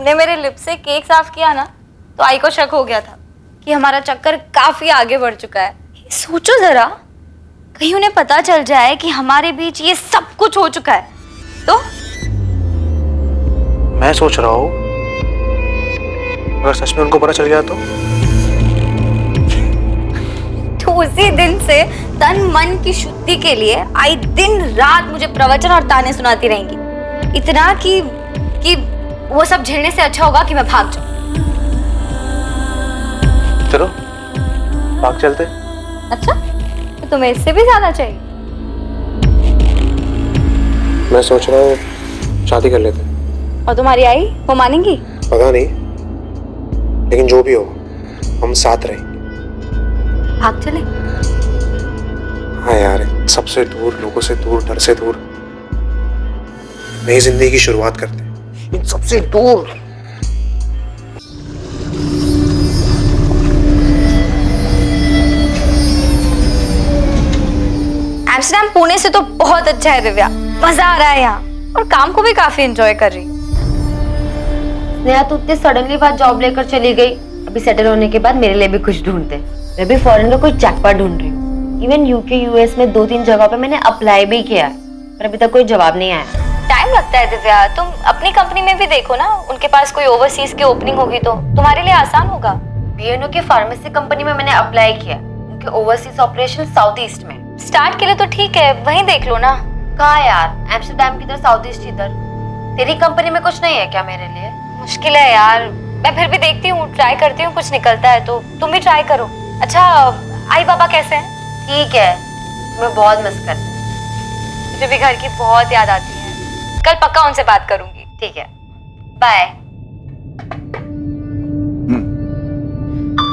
तुमने मेरे लिप से केक साफ किया ना, तो आई को शक हो गया था कि हमारा चक्कर काफी आगे बढ़ चुका है। सोचो जरा, कहीं उन्हें पता चल जाए कि हमारे बीच ये सब कुछ हो चुका है तो। मैं सोच रहा हूँ अगर सच में उनको पता चल गया तो उसी दिन से तन मन की शुद्धि के लिए आई दिन रात मुझे प्रवचन और ताने सुनाती रहेंगी, इतना कि वो सब झेलने से अच्छा होगा कि मैं भाग जाऊं। चलो भाग चलते। अच्छा, तो तुम्हें इससे भी ज्यादा चाहिए? मैं सोच रहा हूँ शादी कर लेते। और तुम्हारी आई, वो मानेंगी? पता नहीं, लेकिन जो भी हो हम साथ रहेंगे। भाग चले? हाँ यार, सबसे दूर, लोगों से दूर, डर से दूर, नई जिंदगी की शुरुआत करते हैं इन सबसे दूर। एम्स्टर्डम पुणे से तो बहुत अच्छा है दिव्या, मजा आ रहा है यहाँ और काम को भी काफी एंजॉय कर रही हूँ। स्नेहा तो इतने सडनली बात जॉब लेकर चली गई, अभी सेटल होने के बाद मेरे लिए भी कुछ ढूंढते। मैं भी फॉरेन का कोई जैकपॉट ढूंढ रही हूँ। इवन यूके यूएस में 2-3 जगह पे मैंने अप्लाई भी किया है, पर अभी तक कोई जवाब नहीं आया। टाइम लगता है दिव्या, तुम अपनी कंपनी में भी देखो ना, उनके पास कोई ओवरसीज की ओपनिंग होगी तो तुम्हारे लिए आसान होगा। बीएनओ की फार्मेसी कंपनी में मैंने अप्लाई किया, उनके ओवरसीज ऑपरेशन साउथ ईस्ट में। स्टार्ट के लिए तो ठीक है, वहीं देख लो ना। कहाँ यार, एम्स्टर्डम की तरह साउथ ईस्ट इधर। तेरी कंपनी में कुछ नहीं है क्या मेरे लिए? मुश्किल है यार, मैं फिर भी देखती हूँ, ट्राई करती हूँ, कुछ निकलता है तो तुम भी ट्राई करो। अच्छा, आई बाबा कैसे हैं? ठीक है, मैं बहुत मिस करती हूँ। मुझे भी घर की बहुत याद आती है, कल पक्का उनसे बात करूंगी। ठीक है, बाय।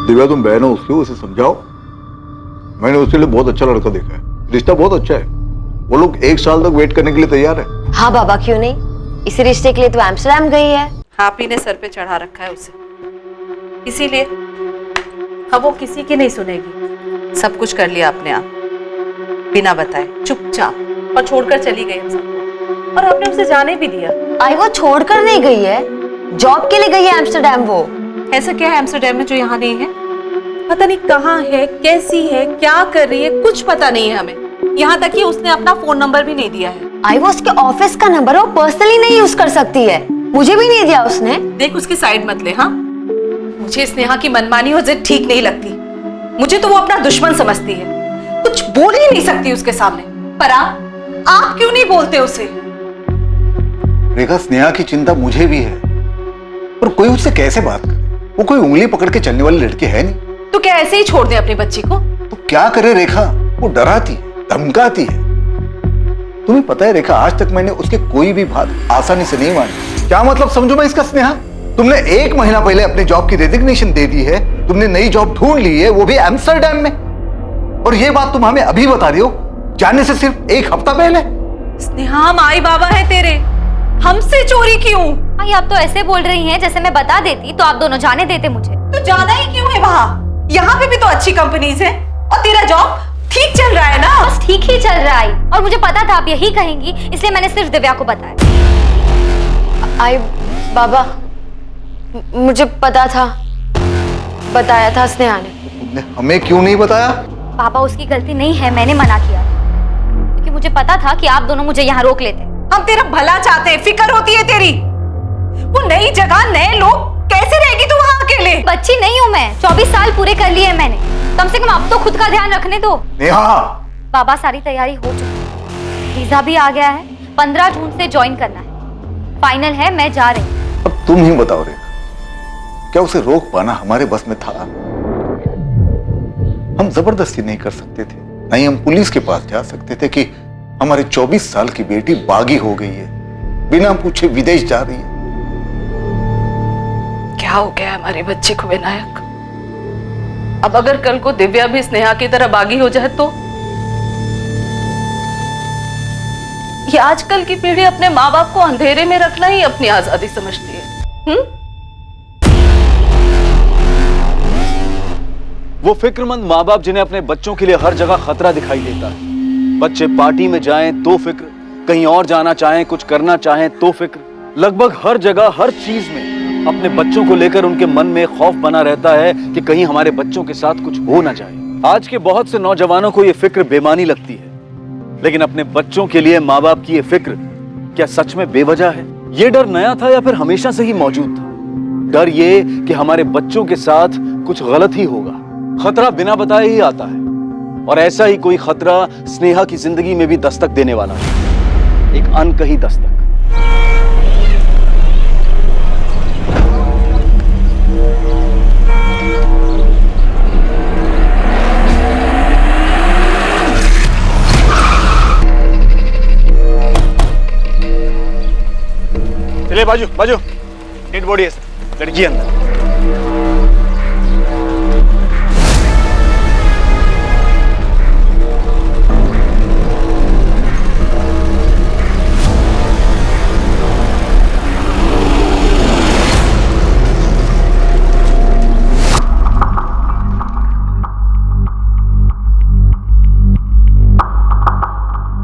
दिव्या तुम बहन हो उसकी, उसे समझाओ। मैंने उसके लिए बहुत अच्छा लड़का देखा है, रिश्ता बहुत अच्छा है। वो लोग 1 साल तक वेट करने के लिए तैयार है। हाँ बाबा, क्यों नहीं, इसी रिश्ते के लिए तो एम्स्टर्डम गई है। आप ही ने सर पे चढ़ा रखा है उसे, इसीलिए अब वो किसी की नहीं सुनेगी। सब कुछ कर लिया अपने आप, बिना बताए, चुपचाप, और छोड़कर चली गई हम सबको, और आपने उसे जाने भी दिया। आई वो छोड़कर नहीं गई है, जॉब के लिए गई है एम्स्टर्डम। वो ऐसा क्या है एम्स्टर्डम में जो यहाँ नहीं है? पता नहीं कहाँ है, कैसी है, क्या कर रही है, कुछ पता नहीं है हमें। यहाँ तक कि उसने अपना फोन नंबर भी नहीं दिया है। आई वो उसके ऑफिस का नंबर है, वो पर्सनली नहीं यूज कर सकती है, मुझे भी नहीं दिया उसने। देख, उसकी साइड मत ले। हाँ, मुझे स्नेहा की मनमानी और जिद ठीक नहीं लगती। मुझे तो वो अपना दुश्मन समझती है, कुछ बोल ही नहीं सकती उसके सामने। पर आप क्यों नहीं बोलते उसे? रेखा, स्नेहा की चिंता मुझे भी है, पर कोई उससे कैसे बात करे? वो कोई उंगली पकड़ के चलने वाली लड़की है नहीं। तो क्या ऐसे ही छोड़ दे अपनी बच्ची को? तो क्या करे रेखा, वो डराती है, धमकाती है। तुम्हें पता है रेखा, आज तक मैंने उसके कोई भी बात आसानी से नहीं मानी। क्या मतलब समझू मैं इसका स्नेहा? तुमने 1 महीना पहले अपने जॉब की रेजिग्नेशन दे दी है, तुमने नई जॉब ढूंढ ली है, वो भी एम्स्टर्डम में, और ये बात तुम हमें अभी बता रही हो, जाने से सिर्फ 1 हफ्ता पहले। स्नेहा, हम आई बाबा है तेरे, हमसे चोरी क्यों? आई, आप तो ऐसे बोल रही हैं जैसे मैं बता देती तो आप दोनों जाने देते मुझे। तो जाना ही क्यों है वहाँ? यहाँ पे भी तो अच्छी कंपनीज है, और तेरा जॉब ठीक चल रहा है ना? बस ठीक ही चल रहा है, और मुझे पता था आप यही कहेंगी, इसलिए मैंने सिर्फ दिव्या को बताया। आई बाबा, मुझे पता था, बताया था स्नेहा ने। तुमने हमें क्यों नहीं बताया? पापा, उसकी गलती नहीं है, मैंने मना किया क्योंकि मुझे पता था कि आप दोनों मुझे यहाँ रोक लेते। हम तेरा भला चाहते हैं, फिक्र होती है तेरी। वो नई जगह, नए लोग, कैसे रहेगी तू वहाँ अकेले? बच्ची नहीं हूँ मैं, 24 साल पूरे कर लिए मैंने, कम से कम अब तो खुद का ध्यान रखने दो। नेहा, बाबा, सारी तैयारी हो चुकी है, वीजा भी आ गया है, 15 जून से ज्वाइन करना है, फाइनल है, मैं जा रही हूँ। अब तुम ही बताओ रेखा, क्या उसे रोक पाना हमारे बस में था? हम जबरदस्ती नहीं कर सकते थे, नहीं हम पुलिस के पास जा सकते थे कि हमारे 24 साल की बेटी बागी हो गई है, बिना पूछे विदेश जा रही है। क्या हो गया हमारे बच्चे को विनायक? अब अगर कल को दिव्या भी स्नेहा की तरह बागी हो जाए तो? ये आजकल की पीढ़ी अपने माँ बाप को अंधेरे में रखना ही अपनी आजादी समझती है। वो फिक्रमंद माँ बाप जिन्हें अपने बच्चों के लिए हर जगह खतरा दिखाई देता है। बच्चे पार्टी में जाएं तो फिक्र, कहीं और जाना चाहें, कुछ करना चाहें तो फिक्र, लगभग हर जगह हर चीज में अपने बच्चों को लेकर उनके मन में खौफ बना रहता है कि कहीं हमारे बच्चों के साथ कुछ हो ना जाए। आज के बहुत से नौजवानों को यह फिक्र बेमानी लगती है, लेकिन अपने बच्चों के लिए माँ बाप की यह फिक्र क्या सच में बेवजह है? ये डर नया था या फिर हमेशा से ही मौजूद था? डर ये कि हमारे बच्चों के साथ कुछ गलत ही होगा। खतरा बिना बताए ही आता है, और ऐसा ही कोई खतरा स्नेहा की जिंदगी में भी दस्तक देने वाला है, एक अनकही दस्तक। चलिए बाजू बाजू, डेड बॉडी है सर, लड़की है अंदर।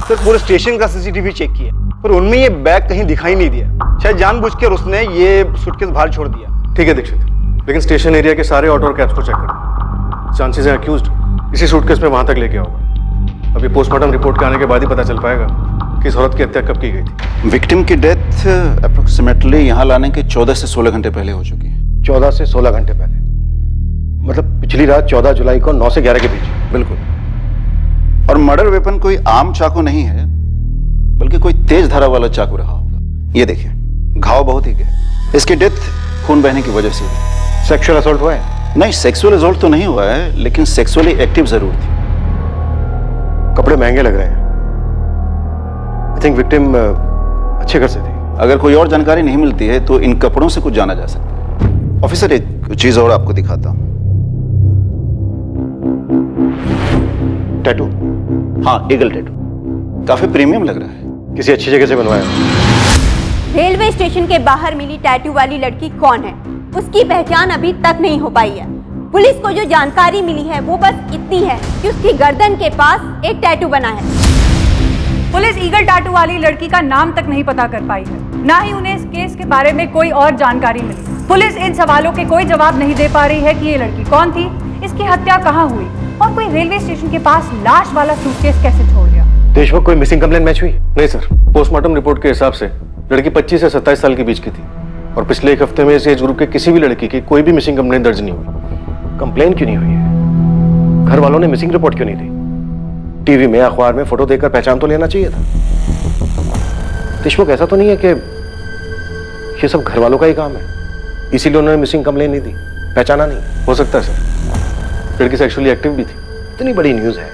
सर पूरे स्टेशन का सीसीटीवी चेक किया, पर उनमें ये बैग कहीं दिखाई नहीं दिया। शायद जानबूझकर उसने ये सूटकेस बाहर छोड़ दिया। ठीक है दीक्षित, लेकिन स्टेशन एरिया के सारे ऑटो और कैब्स को चेक करो। चांसेस है अक्यूज्ड इसी सूटकेस में वहां तक लेके होगा। अभी पोस्टमार्टम रिपोर्ट के आने के बाद ही पता चल पाएगा कि इस औरत की हत्या कब की गई थी। विक्टिम की डेथ अप्रोक्सीमेटली यहाँ लाने के 14 से 16 घंटे पहले हो चुकी है। 14 से 16 घंटे पहले, मतलब पिछली रात 14 जुलाई को 9 से 11 के बीच। बिल्कुल। और मर्डर वेपन कोई आम चाकू नहीं है, बल्कि कोई तेज धारा वाला चाकू रहा होगा। ये देखिए, घाव बहुत ही गहरा। इसकी डेथ खून बहने की वजह से हुई। सेक्सुअल असॉल्ट हुआ है? नहीं, सेक्सुअल असॉल्ट तो नहीं हुआ है, लेकिन सेक्सुअली एक्टिव जरूर थी। कपड़े महंगे लग रहे हैं। आई थिंक विक्टिम अच्छे घर से थी। अगर कोई और जानकारी नहीं मिलती है तो इन कपड़ों से कुछ जाना जा सकता है। ऑफिसर, एक चीज और आपको दिखाता हूं। टैटू? हाँ, ईगल टैटू। काफी प्रीमियम लग रहा है। किसी अच्छी जगह से बनवाया? रेलवे स्टेशन के बाहर मिली टैटू वाली लड़की कौन है, उसकी पहचान अभी तक नहीं हो पाई है। पुलिस को जो जानकारी मिली है वो बस इतनी है कि उसकी गर्दन के पास एक टैटू बना है। पुलिस ईगल टैटू वाली लड़की का नाम तक नहीं पता कर पाई है, ना ही उन्हें इस केस के बारे में कोई और जानकारी मिली। पुलिस इन सवालों के कोई जवाब नहीं दे पा रही है कि ये लड़की कौन थी, इसकी हत्या कहाँ हुई, और कोई रेलवे स्टेशन के पास लाश वाला सूटकेस कैसे छोड़ गया। देशमुख, कोई मिसिंग कंप्लेंट मैच हुई? नहीं सर, पोस्टमार्टम रिपोर्ट के हिसाब से लड़की 25 से 27 साल के बीच की थी, और पिछले एक हफ्ते में इस एज ग्रुप के किसी भी लड़की की कोई भी मिसिंग कंप्लेंट दर्ज नहीं हुई। कंप्लेंट क्यों नहीं हुई है? घर वालों ने मिसिंग रिपोर्ट क्यों नहीं दी? टीवी में, अखबार में फोटो देखकर पहचान तो लेना चाहिए था। देशमुख, ऐसा तो नहीं है कि ये सब घर वालों का ही काम है, इसीलिए उन्होंने मिसिंग कंप्लेंट नहीं दी, पहचाना नहीं? हो सकता है सर, लड़की सेक्सुअली एक्टिव भी थी। इतनी बड़ी न्यूज है,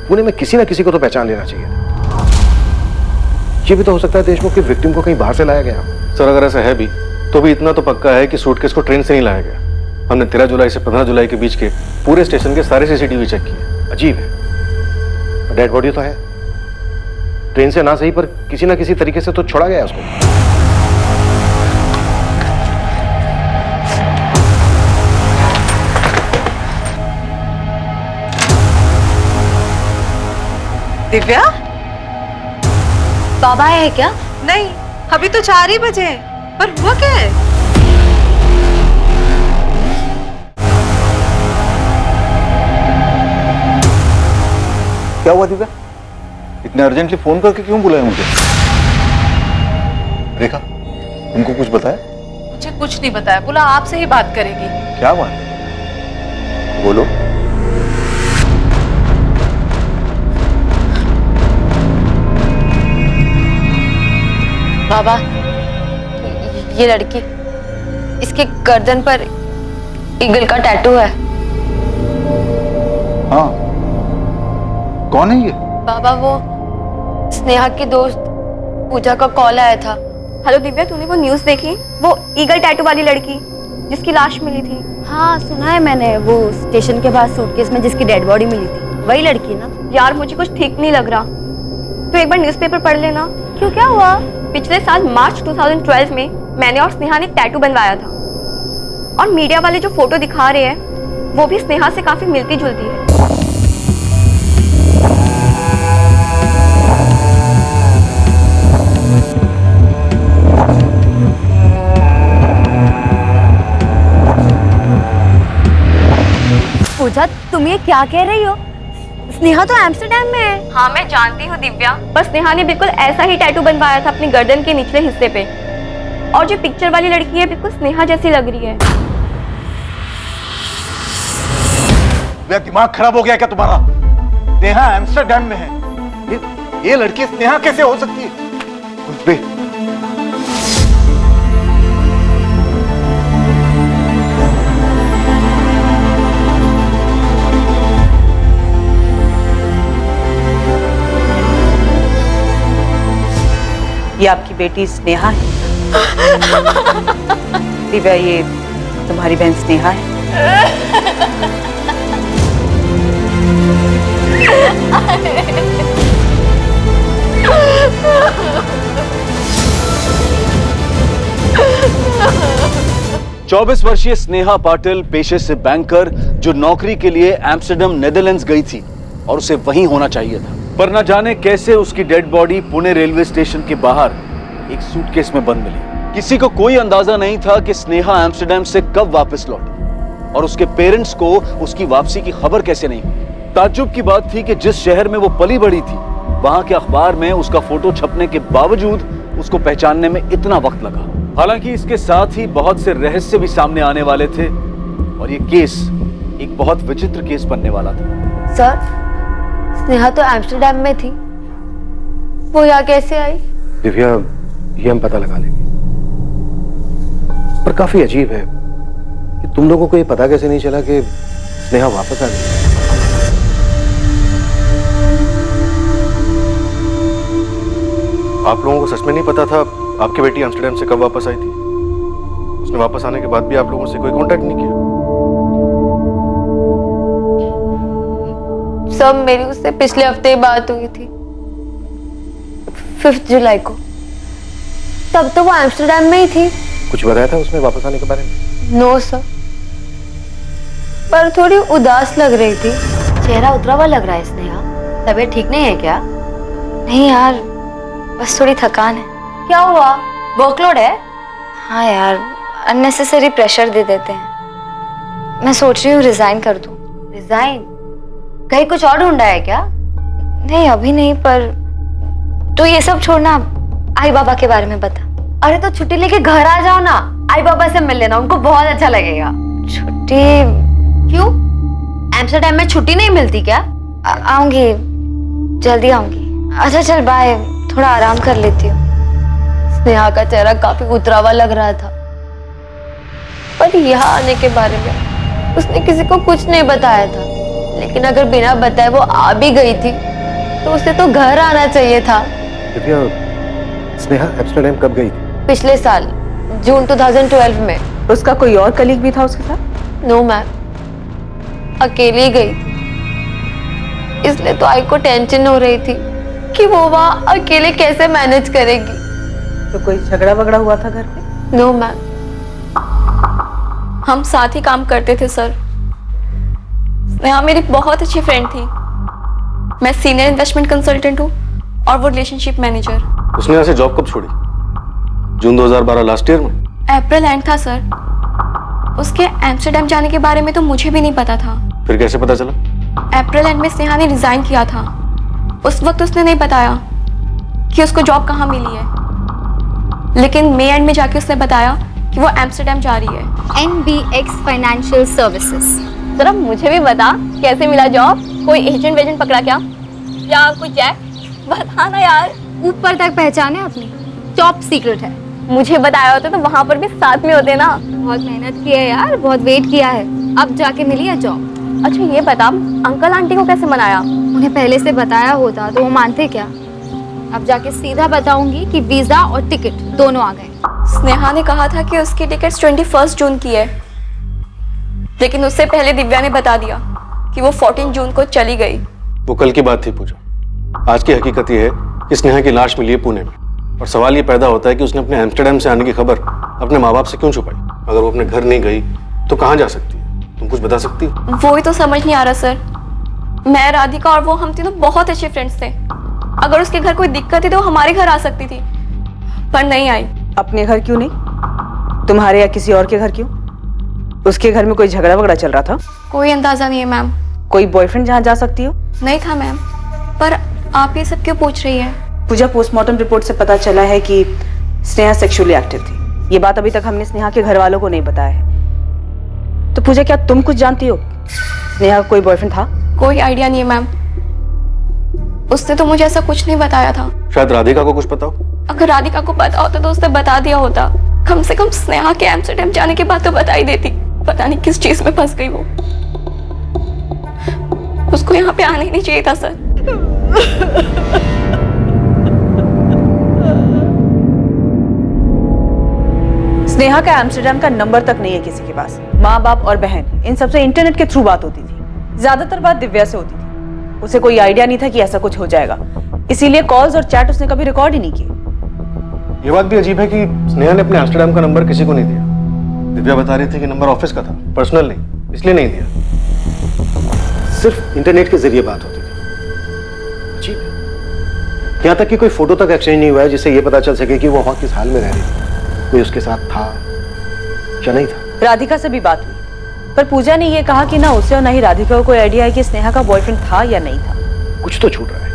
पुणे में किसी ना किसी को तो पहचान लेना चाहिए था। ये भी तो हो सकता है देशमुख की विक्टिम को कहीं बाहर से लाया गया। सर, अगर ऐसा है भी तो भी इतना तो पक्का है कि सूटकेस को ट्रेन से नहीं लाया गया। हमने 13 जुलाई से 15 जुलाई के बीच के पूरे स्टेशन के सारे सीसीटीवी चेक किए। अजीब है, डेड बॉडी तो है, ट्रेन से ना सही पर किसी ना किसी तरीके से तो छोड़ा गया उसको। दिव्या, बाबा है क्या? नहीं, अभी तो 4 ही बजे हैं। पर हुआ क्या है? क्या हुआ दिव्या? इतने अर्जेंटली फोन करके क्यों बुलाया मुझे? रेखा, तुमको कुछ बताया? मुझे कुछ नहीं बताया, बोला आपसे ही बात करेगी। क्या बात है? बोलो। बाबा, ये लड़की, इसके गर्दन पर ईगल का टैटू है। हाँ, कौन है ये? बाबा, वो स्नेहा की दोस्त पूजा का कॉल आया था। हेलो दिव्या, तूने वो न्यूज़ देखी? वो ईगल टैटू वाली लड़की जिसकी लाश मिली थी। हाँ, सुना है मैंने, वो स्टेशन के पास सूटकेस में जिसकी डेड बॉडी मिली थी, वही लड़की ना? यार, मुझे कुछ ठीक नहीं लग रहा। तू एक बार न्यूज़पेपर पढ़ लेना। क्यों, क्या हुआ? पिछले साल मार्च 2012 में मैंने और स्नेहा ने टैटू बनवाया था, और मीडिया वाले जो फोटो दिखा रहे हैं वो भी स्नेहा से काफी मिलती जुलती है। तुम ये क्या कह रही हो? स्नेहा तो एम्स्टर्डम में है। हाँ मैं जानती हूँ दिव्या, पर स्नेहा ने बिल्कुल ऐसा ही टैटू बनवाया था अपनी गर्दन के निचले हिस्से पे। और जो पिक्चर वाली लड़की है बिल्कुल स्नेहा जैसी लग रही है। दिमाग खराब हो गया क्या तुम्हारा? स्नेहा एम्स्टर्डम में है, ये लड़की स्नेहा कैसे हो सकती है? कुछ भी ये आपकी बेटी स्नेहा है। दिव्या, ये तुम्हारी बहन स्नेहा है। 24 वर्षीय स्नेहा पाटिल पेशे से बैंकर, जो नौकरी के लिए एम्स्टर्डम नेदरलैंड्स गई थी और उसे वहीं होना चाहिए था, पर न जाने कैसे उसकी dead body Pune railway station के बाहर एक सूटकेस में बंद मिली। किसी को कोई अंदाजा नहीं था कि स्नेहा एम्स्टर्डम से कब वापस लौटी और उसके पेरेंट्स को उसकी वापसी की खबर कैसे नहीं हुई। ताज्जुब की बात थी कि जिस शहर में वो पली बड़ी थी, वहां के अखबार में उसका फोटो छपने के बावजूद उसको पहचानने में इतना वक्त लगा। हालांकि इसके साथ ही बहुत से रहस्य भी सामने आने वाले थे और ये केस एक बहुत विचित्र केस बनने वाला था। सर, स्नेहा तो एम्स्टर्डम में थी, वो यहाँ कैसे आई? दिव्या, ये हम पता लगा लेंगे, पर काफी अजीब है कि तुम लोगों को ये पता कैसे नहीं चला कि स्नेहा वापस आ गई। आप लोगों को सच में नहीं पता था आपकी बेटी एम्स्टर्डम से कब वापस आई थी? उसने वापस आने के बाद भी आप लोगों से कोई कांटेक्ट नहीं किया? सब मेरी उससे पिछले हफ्ते बात हुई थी, 5 जुलाई को। तब तो वो एम्स्टर्डम में ही थी। कुछ बताया था उसने वापस आने के बारे में? नो सर, पर थोड़ी उदास लग रही थी। चेहरा उतरा हुआ लग रहा है स्नेहा, तबीयत ठीक नहीं है क्या? नहीं यार, बस थोड़ी थकान है। क्या हुआ, वर्कलोड है? हाँ यार, अननेसेसरी प्रेशर दे देते हैं। मैं सोच रही हूँ रिजाइन कर दूँ। रिजाइन? कहीं कुछ और ढूंढा है क्या? नहीं अभी नहीं, पर तो ये सब छोड़ना, आई बाबा के बारे में बता। अरे तो छुट्टी लेके घर आ जाओ ना, आई बाबा से मिल लेना, उनको बहुत अच्छा लगेगा। छुट्टी? क्यों, एम्स्टर्डम में छुट्टी नहीं मिलती क्या? आऊंगी, जल्दी आऊंगी। अच्छा चल बाय, थोड़ा आराम कर लेती हूँ। स्नेहा का चेहरा काफी उतरा हुआ लग रहा था, पर यहाँ आने के बारे में उसने किसी को कुछ नहीं बताया था। लेकिन अगर बिना बताए वो आ भी गई थी तो उसे तो घर आना चाहिए था। दिव्या, स्नेहा एम्स्टर्डम कब गई थी? पिछले साल जून 2012 में। उसका कोई और कलीग भी था उसके साथ? नो मैम, अकेली गई थी। इसलिए तो आई को टेंशन हो रही थी कि वो वहाँ अकेले कैसे मैनेज करेगी। तो कोई झगड़ा वगड़ा हुआ था घर पे? No ma'am. हम साथ ही काम करते थे सर। स्नेहा मेरी बहुत अच्छी फ्रेंड थी। मैं सीनियर इन्वेस्टमेंट कंसल्टेंट हूँ और वो रिलेशनशिप मैनेजर। उसने यहाँ से जॉब कब छोड़ी? जून 2012 लास्ट ईयर में? अप्रैल एंड था सर। उसके एम्स्टर्डम जाने के बारे में तो मुझे भी नहीं पता था। फिर कैसे पता चला? अप्रैल एंड में स्नेहा ने रिजाइन किया था। उस वक्त उसने नहीं बताया कि उसको जॉब कहाँ मिली है, लेकिन मई एंड में जाके उसने बताया कि वो एम्स्टर्डम जा रही है। NBX financial services. जरा मुझे भी बता, कैसे मिला जॉब? कोई एजेंट वेजेंट पकड़ा क्या, या कोई चेक? बता ना यार। ऊपर तक पहचाने अपनी, टॉप सीक्रेट है। मुझे बताया होता तो वहां पर भी साथ में होते ना। बहुत मेहनत की है यार, बहुत वेट किया है, अब जाके मिली है जॉब। अच्छा ये बता, अंकल आंटी को कैसे मनाया? उन्हें पहले से बताया होता तो वो मानते क्या? अब जाके सीधा बताऊंगी कि वीजा और टिकट दोनों आ गए। स्नेहा ने कहा था कि उसकी टिकट 21 जून की है, लेकिन उससे पहले दिव्या ने बता दिया कि वो 14 जून को चली गई। वो कल की बात थी पूजा। आज की हकीकत ये है कि स्नेहा की लाश मिली है पुणे में, और सवाल ये पैदा होता है कि उसने अपने एम्स्टर्डम से आने की खबर अपने माँ बाप से क्यों छुपाई? अगर वो अपने घर नहीं गई तो कहाँ जा सकती है? तुम कुछ बता सकती हो? वो ही तो समझ नहीं आ रहा सर। मैं, राधिका और वो, हम तीनों बहुत अच्छे फ्रेंड्स थे। अगर उसके घर कोई दिक्कत थी तो वो हमारे घर आ सकती थी, पर नहीं आई। अपने घर क्यों नहीं? तुम्हारे या किसी और के घर क्यों? उसके घर में कोई झगड़ा वगड़ा चल रहा था? कोई अंदाजा नहीं है मैम। कोई बॉयफ्रेंड जहाँ जा सकती हो? नहीं था मैम, पर आप ये सब क्यों पूछ रही हैं? पूजा, पोस्टमार्टम रिपोर्ट से पता चला है कि स्नेहा सेक्सुअली एक्टिव थी। ये बात अभी तक हमने स्नेहा के घर वालों को नहीं बताया है। तो पूजा, क्या तुम कुछ जानती हो? स्नेहा का कोई बॉयफ्रेंड था? कोई आइडिया नहीं है मैम, उसने तो मुझे ऐसा कुछ नहीं बताया था। शायद राधिका को कुछ पता हो। अगर राधिका को पता होता तो उसने बता दिया होता। कम से कम स्नेहा के एम्स्टर्डम जाने के बाद तो बता ही देती। पता नहीं किस चीज में फंस गई वो। उसको यहाँ पे आना ही नहीं चाहिए था सर। स्नेहा का एम्स्टर्डम का नंबर तक नहीं है किसी के पास। माँ बाप और बहन इन सबसे इंटरनेट के थ्रू बात होती थी। ज्यादातर बात दिव्या से होती थी। उसे कोई आइडिया नहीं था कि ऐसा कुछ हो जाएगा, इसीलिए कॉल्स और चैट उसने कभी रिकॉर्ड ही नहीं किए। ये बात भी अजीब है कि स्नेहा ने अपने एम्स्टर्डम का नंबर किसी को नहीं दिया। दिव्या बता रही थी कि नंबर ऑफिस का था, पर्सनल नहीं, इसलिए नहीं दिया। सिर्फ इंटरनेट के जरिए बात होती थी। अजीब है। यहाँ तक कि कोई फोटो तक एक्सचेंज नहीं हुआ है जिससे ये पता चल सके कि वो वहां किस हाल में रह रही थी, कोई उसके साथ था या नहीं था। राधिका से भी बात हुई, पर पूजा ने यह कहा कि ना उसे और ना ही राधिका को कोई आइडिया है कि स्नेहा का बॉयफ्रेंड था या नहीं था। कुछ तो छूट रहा है।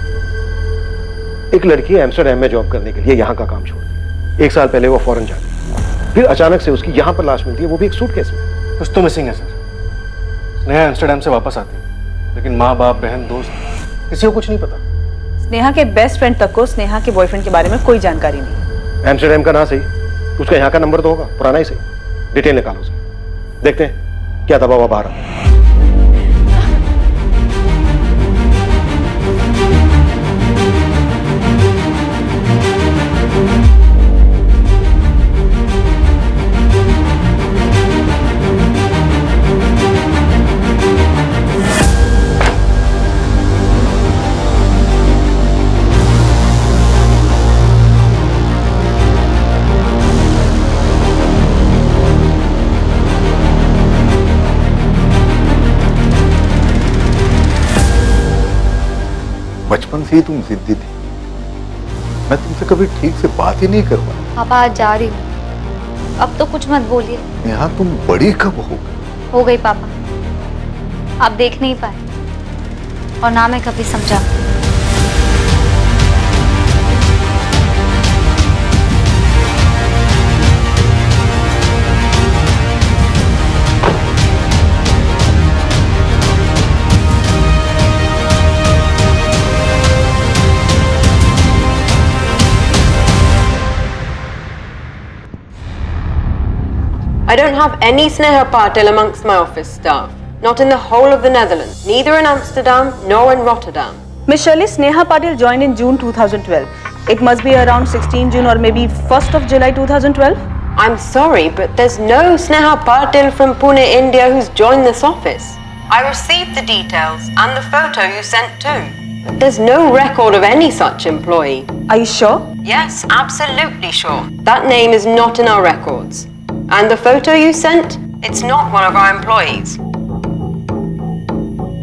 एक लड़की एम्स्टर्डम में जॉब करने के लिए यहाँ का काम छोड़ दी। 1 साल पहले वो फॉरेन जाती है, फिर अचानक से उसकी यहाँ पर लाश मिलती है, वो भी एक सूटकेस में। कुछ तो मिसिंग है सर। स्नेहा एम्स्टर्डम से वापस आती है, लेकिन माँ बाप बहन दोस्त किसी को कुछ नहीं पता। स्नेहा के बेस्ट फ्रेंड तक को स्नेहा के बॉयफ्रेंड के बारे में कोई जानकारी नहीं। एम्स्टर्डम का ना सही, उसका यहाँ का नंबर तो होगा, पुराना ही सही। डिटेल निकालो उसकी, देखते हैं क्या दबा हुआ बाहर आता है। बचपन से ही तुम जिद्दी थी। मैं तुमसे कभी ठीक से बात ही नहीं कर पाया। पापा आज जा रही हूँ, अब तो कुछ मत बोलिए। नेहा, तुम बड़ी कब हो गई? हो गई पापा, आप देख नहीं पाए और ना मैं कभी समझा। I don't have any Sneha Patil amongst my office staff. Not in the whole of the Netherlands. Neither in Amsterdam nor in Rotterdam. Miss Shirley, Sneha Patil joined in June 2012. It must be around 16 June or maybe 1st of July 2012. I'm sorry, but there's no Sneha Patil from Pune, India who's joined this office. I received the details and the photo you sent too. But there's no record of any such employee. Are you sure? Yes, absolutely sure. That name is not in our records. And the photo you sent, it's not one of our employees.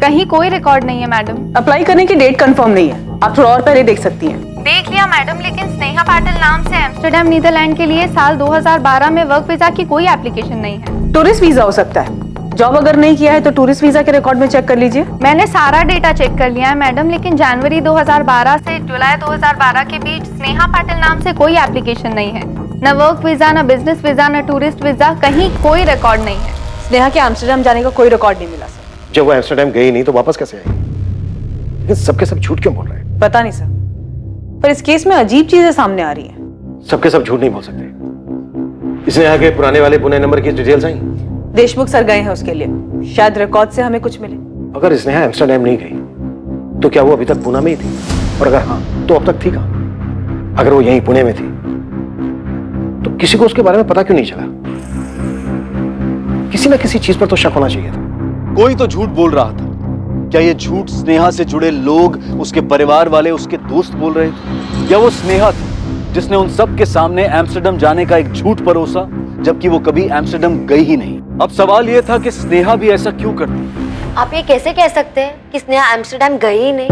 कहीं कोई record नहीं है madam. Apply करने की date confirm नहीं है, आप थोड़ा और पहले देख सकती हैं। देख लिया मैडम, लेकिन स्नेहा पाटिल नाम से एम्स्टर्डम नीदरलैंड के लिए साल 2012 में वर्क वीजा की कोई एप्लीकेशन नहीं है। टूरिस्ट वीजा हो सकता है। जॉब अगर नहीं किया है तो टूरिस्ट वीजा के रिकॉर्ड में चेक कर लीजिए। मैंने सारा डेटा चेक कर लिया है मैडम, लेकिन जनवरी 2012 से जुलाई 2012 के बीच स्नेहा पाटिल नाम से कोई एप्लीकेशन नहीं है। न वर्क वीजा, न बिजनेस वीजा, न टूरिस्ट वीजा, कहीं कोई रिकॉर्ड नहीं है। स्नेहा के एम्स्टर्डम जाने का कोई रिकॉर्ड नहीं मिला सर। जब वो एम्स्टर्डम गई नहीं तो वापस कैसे आई? लेकिन सबके सब झूठ क्यों बोल रहे हैं? पता नहीं सर, पर इस केस में अजीब चीजें सामने आ रही हैं। सबके सब झूठ नहीं बोल सकते। इसने आगे पुराने वाले पुणे नंबर की डिटेल्स आई। देशमुख सर गए हैं उसके लिए, शायद रिकॉर्ड से हमें कुछ मिले। अगर स्नेहा एम्स्टर्डम नहीं गई तो क्या वो अभी तक पुणे में ही थी? और अगर हाँ तो अब तक थी कहाँ? अगर वो यहीं पुणे में थी तो किसी को उसके बारे में पता क्यों नहीं चला? किसी ना किसी चीज पर तो शक होना चाहिए था। कोई तो झूठ बोल रहा था। क्या ये झूठ स्नेहा से जुड़े लोग, उसके परिवार वाले, उसके दोस्त बोल रहे थे? या वो स्नेहा थी जिसने उन सब के सामने एम्स्टर्डम जाने का एक झूठ परोसा, जबकि वो कभी एम्स्टर्डम गई ही नहीं? अब सवाल ये था कि स्नेहा भी ऐसा क्यों करती? आप ये कैसे कह सकते हैं कि स्नेहा एम्स्टर्डम गई ही नहीं?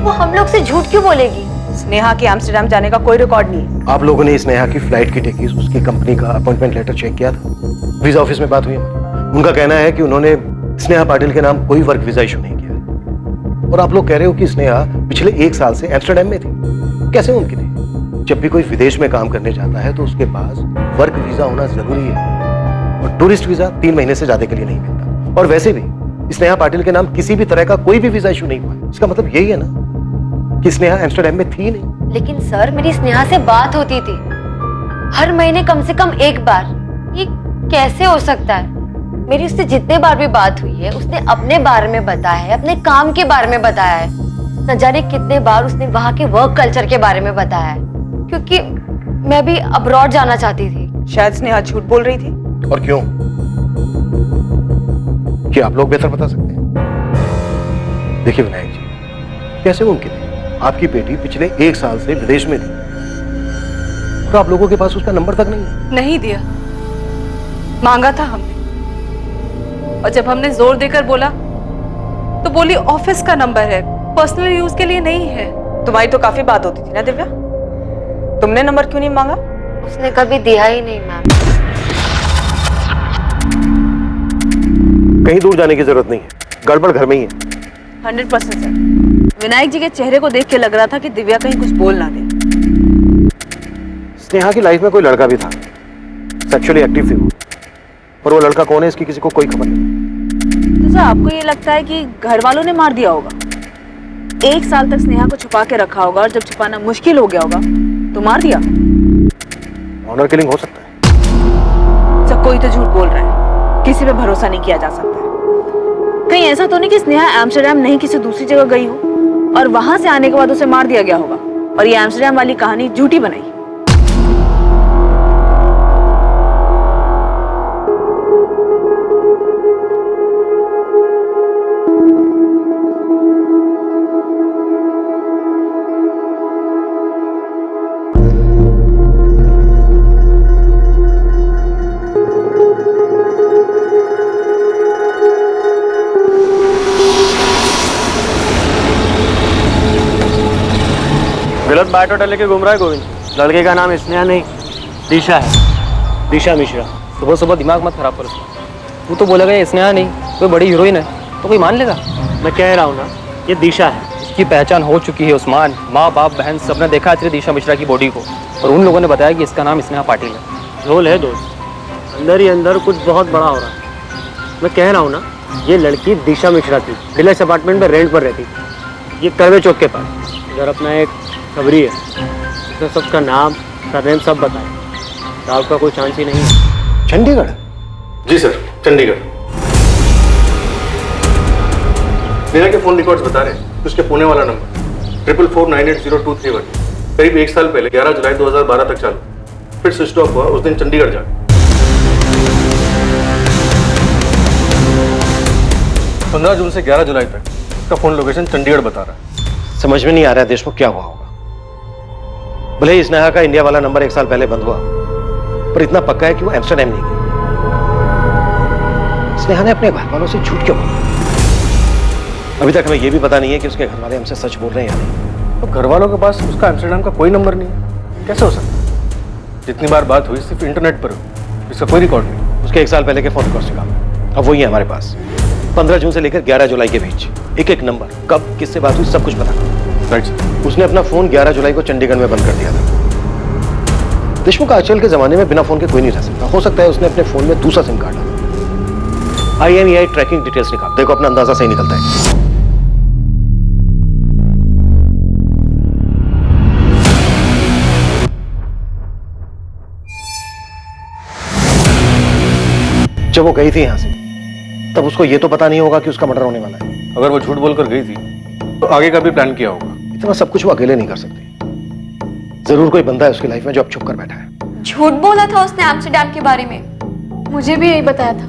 वो हम लोग से झूठ क्यों बोलेगी? स्नेहा के एम्स्टर्डम जाने का कोई रिकॉर्ड नहीं है। आप लोगों ने स्नेहा की फ्लाइट की टिकट, उसकी कंपनी का अपॉइंटमेंट लेटर चेक किया था? वीजा ऑफिस में बात हुई हमारी। उनका कहना है कि उन्होंने स्नेहा पाटिल के नाम कोई वर्क वीजा इशू नहीं किया है। और आप लोग कह रहे हो कि स्नेहा पिछले 1 साल से एम्स्टर्डम में थी। कैसे मुमकिन है? जब भी कोई विदेश में काम करने जाता है तो उसके पास वर्क वीजा होना जरूरी है, और टूरिस्ट वीजा 3 महीने से ज्यादा के लिए नहीं मिलता। और वैसे भी स्नेहा पाटिल के नाम किसी भी तरह का कोई भी वीजा इशू नहीं हुआ। इसका मतलब यही है ना कि स्नेहा एम्स्टर्डम में थी नहीं। लेकिन सर, मेरी स्नेहा से बात होती थी हर महीने कम से कम 1 बार। ये कैसे हो सकता है? मेरी उससे जितने बार भी बात हुई है, उसने अपने बारे में बताया है, अपने काम के बारे में बताया है। न जाने कितने बार उसने वहां के वर्क कल्चर के बारे में बताया है, क्योंकि मैं भी अब्रॉड जाना चाहती थी। शायद स्नेहा झूठ बोल रही थी। और क्यों? क्या आप लोग बेहतर बता सकते हैं? देखिए विनायक जी, कैसे मुमकिन है? आपकी बेटी पिछले 1 साल से विदेश में थी और आप लोगों के पास उसका नंबर तक नहीं है। नहीं दिया, मांगा था हमने, और जब हमने जोर देकर बोला तो बोली ऑफिस का नंबर है, पर्सनल यूज के लिए नहीं है। तुम्हारी तो काफी बात होती थी ना दिव्या, तुमने नंबर क्यों नहीं मांगा? उसने कभी दिया ही नहीं मैम। कहीं दूर जाने की जरूरत नहीं है, गड़बड़ घर में ही है। 100% सर। विनायक जी के चेहरे को देख के लग रहा था कि दिव्या कहीं कुछ बोल ना दे। स्नेहा की लाइफ में कोई लड़का भी था, सेक्सुअली एक्टिव थी वो, और वो लड़का कौन है इसकी किसी को कोई खबर नहीं। तो सर, आपको ये लगता है कि घर वालों ने मार दिया होगा? 1 साल तक स्नेहा को छुपा के रखा होगा और जब छुपाना मुश्किल हो गया होगा तो मार दिया। ऑनर किलिंग हो सकता है। सर, कोई तो झूठ बोल रहा है, किसी पे भरोसा नहीं किया जा सकता है। कहीं ऐसा तो नहीं कि स्नेहा एम्स्टर्डम नहीं किसी दूसरी जगह गई हो और वहां से आने के बाद उसे मार दिया गया होगा और ये एम्स्टर्डम वाली कहानी झूठी बनाई। गलत बायोडाटा लेके घूम रहा है गोविंद। लड़के का नाम स्नेहा नहीं, दिशा है, दिशा मिश्रा। सुबह सुबह दिमाग मत खराब करो। तू तो बोलेगा ये स्नेहा नहीं, कोई बड़ी हीरोइन है तो कोई मान लेगा। मैं कह रहा हूँ ना, ये दिशा है। इसकी पहचान हो चुकी है उस्मान, माँ बाप बहन सबने देखा है दिशा मिश्रा की बॉडी को, और उन लोगों ने बताया कि इसका नाम स्नेहा पाटिल है। रोल है दोस्त, अंदर ही अंदर कुछ बहुत बड़ा हो रहा है। मैं कह रहा हूँ ना, ये लड़की दिशा मिश्रा थी, डिलक्स अपार्टमेंट में रेंट पर रहती थी, ये करवे चौक के पास। इधर अपना एक खबरी है, उसने सबका नाम सरनेम सब बताया। राव का कोई चांस ही नहीं है। चंडीगढ़? जी सर, चंडीगढ़। नेहा के फोन रिकॉर्ड्स बता रहे हैं कि उसके पुणे वाला नंबर 44498023 करीब 1 साल पहले 11 जुलाई 2012 तक चालू, फिर स्विच ऑफ हुआ उस दिन चंडीगढ़ जाकर। 15 जून से 11 जुलाई तक उसका फोन लोकेशन चंडीगढ़ बता रहा है। समझ में नहीं आ रहा है देशमुख, क्या हुआ होगा। भले ही स्नेहा का इंडिया वाला नंबर 1 साल पहले बंद हुआ, पर इतना पक्का है कि वो एम्स्टर्डम नहीं गई। स्नेहा ने अपने घर वालों से झूठ क्यों बोला? अभी तक हमें यह भी पता नहीं है कि उसके घर वाले हमसे सच बोल रहे हैं या नहीं। तो घर वालों के पास उसका एम्स्टर्डम का कोई नंबर नहीं है, कैसे हो सकता है? जितनी बार बात हुई सिर्फ इंटरनेट पर हुई, इसका कोई रिकॉर्ड नहीं। उसके 1 साल पहले के फोन रिकॉर्ड्स निकालो, अब वही है हमारे पास। 15 जून से लेकर 11 जुलाई के बीच एक नंबर, कब किससे बात हुई, सब कुछ पता। Right sir. उसने अपना फोन 11 जुलाई को चंडीगढ़ में बंद कर दिया था। देशमुख, आजकल के जमाने में बिना फोन के कोई नहीं रह सकता। हो सकता है उसने अपने फोन में दूसरा सिम कार्ड डाला। IMEI ट्रैकिंग डिटेल्स निकाल, देखो अपना अंदाजा सही निकलता है। जब वो गई थी यहां से, तब उसको ये तो पता नहीं होगा कि उसका मर्डर होने वाला है। अगर वो झूठ बोलकर गई थी तो आगे का भी प्लान किया होगा। इतना सब कुछ वो अकेले नहीं कर सकती। जरूर कोई बंदा है उसकी लाइफ में जो अब छुप कर बैठा है। झूठ बोला था उसने एम्स्टर्डम के बारे में, मुझे भी यही बताया था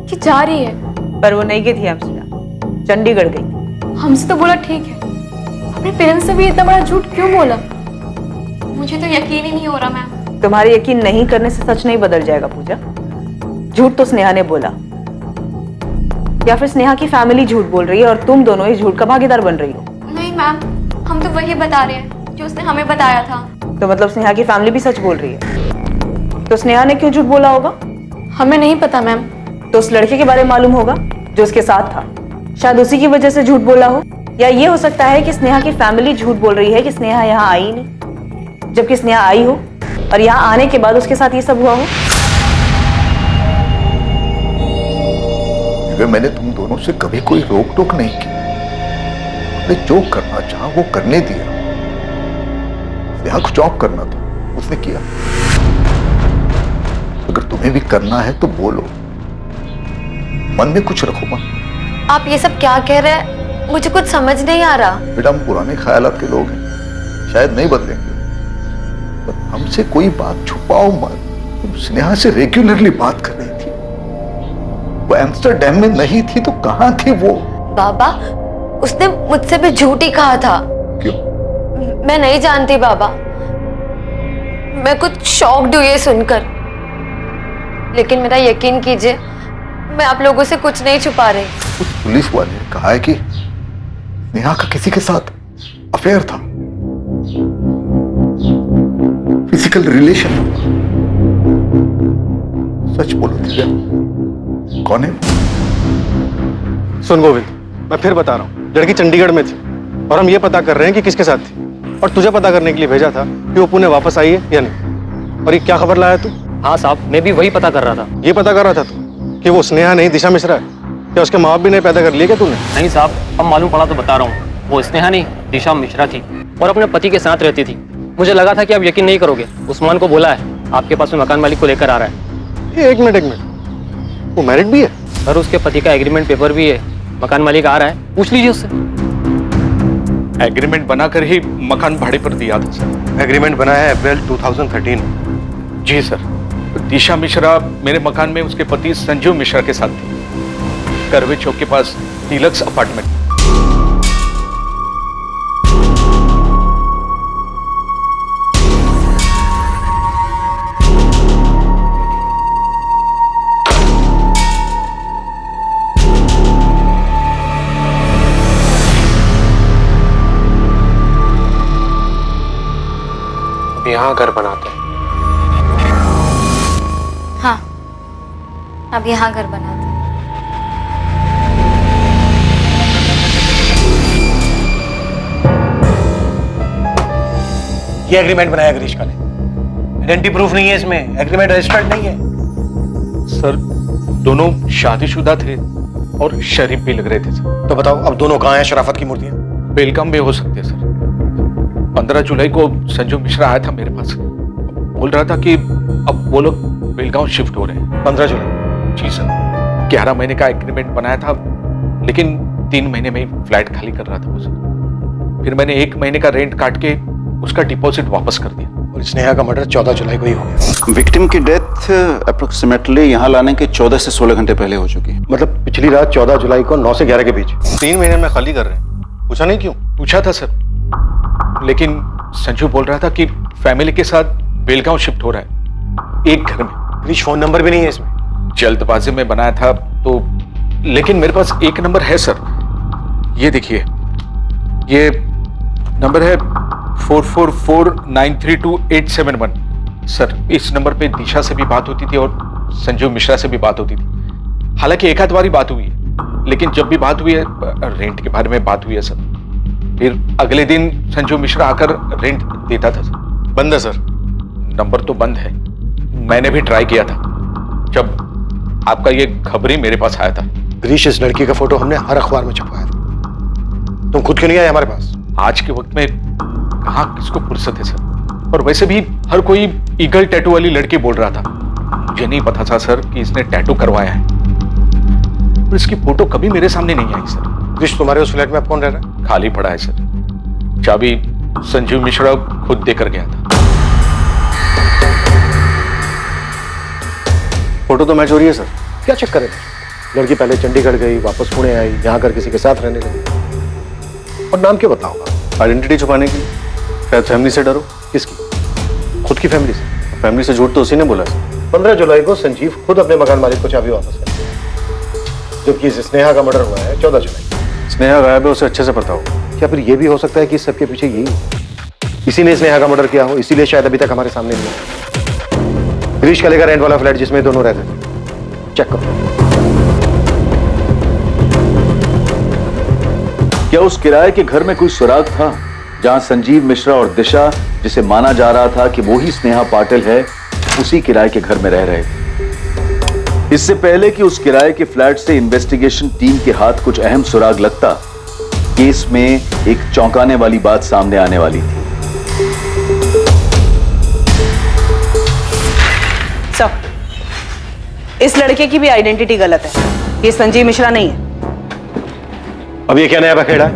कि जा रही है। पर वो नहीं गई थी एम्स्टर्डम, चंडीगढ़ गई। हमसे तो बोला ठीक है, अपने पेरेंट्स से भी इतना बड़ा झूठ क्यों बोला? मुझे तो यकीन ही नहीं हो रहा मैम। तुम्हारे यकीन नहीं करने से सच नहीं बदल जाएगा पूजा। झूठ तो स्नेहा ने बोला, या फिर स्नेहा की फैमिली झूठ बोल रही है और तुम दोनों इस झूठ का भागीदार बन रही हो। नहीं मैम, हम तो वही बता रहे हैं जो उसने हमें बताया था। तो मतलब स्नेहा की फैमिली भी सच बोल रही है। तो स्नेहा ने क्यों झूठ बोला होगा? हमें नहीं पता मैम। तो उस लड़के के बारे में मालूम होगा जो उसके साथ था, शायद उसी की वजह से झूठ बोला हो। या ये हो सकता है कि स्नेहा की फैमिली झूठ बोल रही है कि स्नेहा यहाँ आई नहीं, जबकि स्नेहा आई हो और यहाँ आने के बाद उसके साथ ये सब हुआ हो। मैंने तुम दोनों से कभी कोई रोक टोक नहीं की। मैं जो करना चाहा वो करने दिया। स्नेहा को जॉब करना था, उसने किया। अगर तुम्हें भी करना है तो बोलो, मन में कुछ रखो मत। आप ये सब क्या कह रहे हैं? मुझे कुछ समझ नहीं आ रहा। बेटा, हम पुराने ख्यालात के लोग हैं, शायद नहीं बदलेंगे, पर हमसे कोई बात छुपाओ मत। तुम स्नेहा से रेगुलरली बात कर रही थी, वो एम्स्टरडैम में नहीं थी तो कहां थी वो? बाबा, उसने मुझसे भी झूठ ही कहा था। क्यों? मैं नहीं जानती बाबा, मैं कुछ शॉक्ड हुई ये सुनकर। लेकिन मेरा यकीन कीजिए, मैं आप लोगों से कुछ नहीं छुपा रही। उस पुलिस वाले ने कहा है कि नेहा का किसी के साथ अफेयर था, फिजिकल रिलेशन। सच बोलो दिव्या, कौन है? सुन गोविंद, मैं फिर बता रहा हूँ, लड़की चंडीगढ़ में थी और हम ये पता कर रहे हैं कि किसके साथ थी, और तुझे पता करने के लिए भेजा था कि वो पुणे वापस आई है या नहीं। और ये क्या खबर लाया तू? हाँ साहब, मैं भी वही पता कर रहा था। ये पता कर रहा था तू कि वो स्नेहा नहीं दिशा मिश्रा है? क्या उसके माँ बाप भी नहीं पैदा कर लिए क्या तूने? नहीं साहब, अब मालूम पड़ा तो बता रहा हूँ। वो स्नेहा नहीं, दिशा मिश्रा थी और अपने पति के साथ रहती थी। मुझे लगा था कि आप यकीन नहीं करोगे, उस्मान को बोला है आपके पास में मकान मालिक को लेकर आ रहा है। एक मिनट, वो मैरिड भी है? सर, उसके पति का एग्रीमेंट पेपर भी है, मकान मालिक आ रहा है, पूछ लीजिए उससे। एग्रीमेंट बनाकर ही मकान भाड़े पर दिया था सर। एग्रीमेंट बना है अप्रैल 2013। जी सर। दिशा मिश्रा मेरे मकान में उसके पति संजीव मिश्रा के साथ थी, करवे चौक के पास डीलक्स अपार्टमेंट। यहाँ घर बनाते हैं। हाँ, अब यहाँ घर बनाते हैं। ये एग्रीमेंट बनाया ग्रीष्मा ने। आइडेंटिटी प्रूफ नहीं है इसमें, एग्रीमेंट रजिस्टर्ड नहीं है। सर, दोनों शादीशुदा थे और शरीफ भी लग रहे थे सर। तो बताओ, अब दोनों कहाँ हैं शराफत की मूर्तियां? बेलगाम में हो सकते हैं सर। 15 जुलाई को संजू मिश्रा आया था मेरे पास, बोल रहा था कि अब वो लोग बेलगांव शिफ्ट हो रहे हैं। 15 जुलाई? जी सर। 11 महीने का एग्रीमेंट बनाया था, लेकिन 3 महीने में ही फ्लैट खाली कर रहा था वो सर। फिर मैंने 1 महीने का रेंट काट के उसका डिपॉजिट वापस कर दिया। और स्नेहा का मर्डर 14 जुलाई को ही हो गया। विक्टिम की डेथ अप्रोक्सीमेटली यहाँ लाने के 14 से 16 घंटे पहले हो चुकी है। मतलब पिछली रात 14 जुलाई को 9 से 11 के बीच। 3 महीने में खाली कर रहे हैं। पूछा नहीं क्यों? पूछा था सर, लेकिन संजू बोल रहा था कि फैमिली के साथ बेलगांव शिफ्ट हो रहा है, एक घर में। ग्रीश फोन नंबर भी नहीं है इसमें। जल्दबाजी में बनाया था तो, लेकिन मेरे पास एक नंबर है सर। ये देखिए, ये नंबर है 4449328871। सर, इस नंबर पे दिशा से भी बात होती थी और संजीव मिश्रा से भी बात होती थी। हालांकि एक आध बार ही बात हुई है, लेकिन जब भी बात हुई है रेंट के बारे में बात हुई है सर। फिर अगले दिन संजीव मिश्रा आकर रेंट देता था सर। बंद है सर। नंबर तो बंद है। मैंने भी ट्राई किया था जब आपका ये खबरी मेरे पास आया था। ग्रीश, इस लड़की का फोटो हमने हर अखबार में छपवाया था, तुम खुद क्यों नहीं आए हमारे पास? आज के वक्त में कहाँ किसको फुर्सत है सर। और वैसे भी हर कोई ईगल टैटू वाली लड़की बोल रहा था। मुझे नहीं पता था सर कि इसने टैटू करवाया है, और इसकी फोटो कभी मेरे सामने नहीं आई सर। ग्रीश, तुम्हारे उस फ्लैट में अब कौन रह रहा है? खाली पड़ा है सर। चाबी संजीव मिश्रा खुद देकर गया था। फोटो तो मैच हो रही है सर। क्या चक्कर है? लड़की पहले चंडीगढ़ गई, वापस पुणे आई, यहाँ कर किसी के साथ रहने लगी। और नाम क्यों बताऊंगा? आइडेंटिटी छुपाने के लिए, शायद फैमिली से डरो। किसकी? खुद की फैमिली से। फैमिली से झूठ तो उसी ने बोला सर। 15 जुलाई को संजीव खुद अपने मकान मालिक को चाबी वापस कर दिया, जबकि इस स्नेहा का मर्डर हुआ है 14 जुलाई। स्नेहा गायब है, उसे अच्छे से पता होगा। क्या फिर ये भी हो सकता है कि इस सबके पीछे यही इसी ने स्नेहा का मर्डर किया हो, इसीलिए शायद अभी तक हमारे सामने नहीं है। ग्रीश का लेकर रेंट वाला फ्लैट जिसमें दोनों रहते थे, चेक करो। क्या उस किराए के घर में कोई सुराग था जहां संजीव मिश्रा और दिशा, जिसे माना जा रहा था कि वो ही स्नेहा पाटिल है, उसी किराए के घर में रह रहे थे? इससे पहले कि उस किराए के फ्लैट से इन्वेस्टिगेशन टीम के हाथ कुछ अहम सुराग लगता, केस में एक चौंकाने वाली बात सामने आने वाली थी। सब इस लड़के की भी आइडेंटिटी गलत है, ये संजीव मिश्रा नहीं है। अब ये क्या नया बखेड़ा है?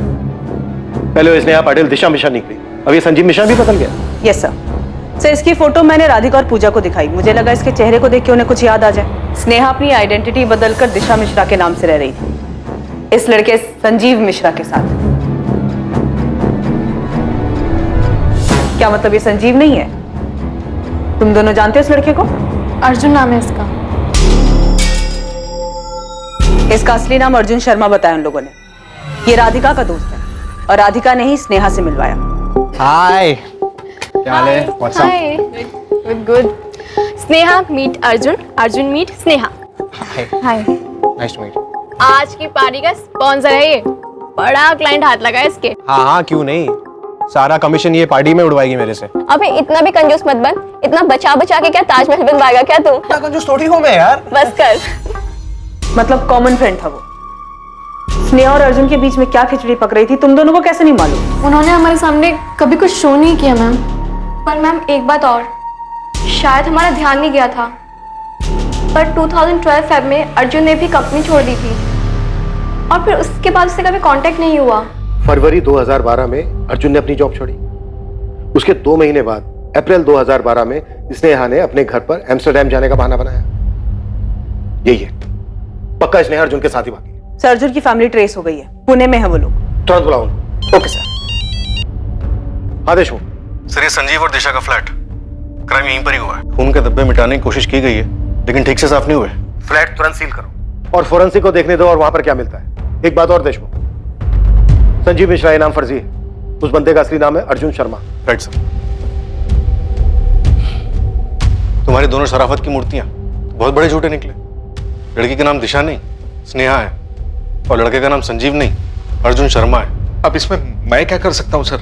पहले वो स्नेहा पाटिल दिशा मिश्रा निकली, अब ये संजीव मिश्रा भी बदल गया। यस सर, इसकी फोटो मैंने राधिका और पूजा को दिखाई, मुझे लगा इसके चेहरे को देख के उन्हें कुछ याद आ जाए। स्नेहा अपनी आइडेंटिटी बदलकर दिशा मिश्रा के नाम से रह रही थी, इस लड़के संजीव मिश्रा के साथ। क्या मतलब ये संजीव नहीं है? तुम दोनों जानते हो इस लड़के को? अर्जुन नाम है इसका। इसका असली नाम अर्जुन शर्मा बताया उन लोगों ने। ये राधिका का दोस्त है और राधिका ने ही स्नेहा से मिलवाया। हाय, क्या हाल है? What's up? Good. Sneha meet Arjun, Arjun meet Sneha. Hi, nice to meet. आज की पार्टी का स्पॉन्सर है ये, बड़ा क्लाइंट हाथ लगा है इसके। हाँ हाँ, क्यों नहीं, सारा कमीशन ये पार्टी में उड़वाएगी मेरे से। अबे इतना भी कंजूस मत बन, इतना बचा बचा के क्या ताजमहल बनवाएगा क्या तू? इतना कंजूस थोड़ी हूँ मैं यार। बस कर। मतलब कॉमन फ्रेंड था वो। स्नेहा और अर्जुन के बीच में क्या खिचड़ी पक रही थी तुम दोनों को कैसे नहीं मालूम? उन्होंने हमारे सामने कभी कुछ शो नहीं किया मैम। पर मैम एक बात और, शायद हमारा ध्यान नहीं गया था, पर 2012 फेब में अर्जुन ने भी कंपनी छोड़ दी थी और फिर उसके बाद उससे कभी कांटेक्ट नहीं हुआ। फरवरी 2012 में अर्जुन ने अपनी जॉब छोड़ी। उसके 2 महीने बाद अप्रैल 2012 में स्नेहा ने अपने घर पर एम्स्टर्डम जाने का बहाना बनाया। यही है, पक्का स्नेहा अर्जुन के साथ ही भागी। सर, अर्जुन की फैमिली ट्रेस हो गई है, पुणे में है वो लोग। तुरंत बुलाओ। Okay sir. हाँ देशमुख सर, ये संजीव और दिशा का फ्लैट, क्राइम यहीं पर ही हुआ है। खून के धब्बे मिटाने की कोशिश की गई है लेकिन ठीक से साफ नहीं हुए। फ्लैट तुरंत सील करो और फोरेंसिक को देखने दो और वहां पर क्या मिलता है। एक बात और देशमुख, संजीव मिश्रा ये नाम फर्जी है, उस बंदे का असली नाम है अर्जुन शर्मा। Right sir. तुम्हारी दोनों शराफत की मूर्तियां बहुत बड़े झूठे निकले। लड़की का नाम दिशा नहीं स्नेहा है और लड़के का नाम संजीव नहीं अर्जुन शर्मा है। अब इसमें मैं क्या कर सकता हूं सर?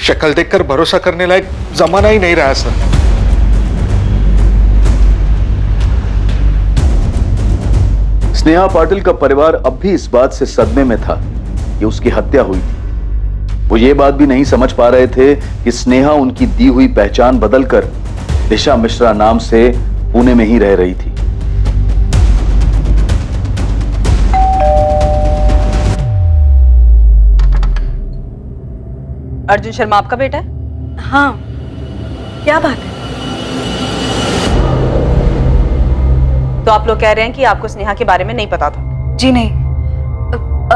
शक्ल देखकर भरोसा करने लायक जमाना ही नहीं रहा सर। स्नेहा पाटिल का परिवार अब भी इस बात से सदमे में था कि उसकी हत्या हुई थी। वो ये बात भी नहीं समझ पा रहे थे कि स्नेहा उनकी दी हुई पहचान बदलकर दिशा मिश्रा नाम से पुणे में ही रह रही थी। अर्जुन शर्मा आपका बेटा है? हाँ, क्या बात है? तो आप लोग कह रहे हैं कि आपको स्नेहा के बारे में नहीं पता था? जी नहीं,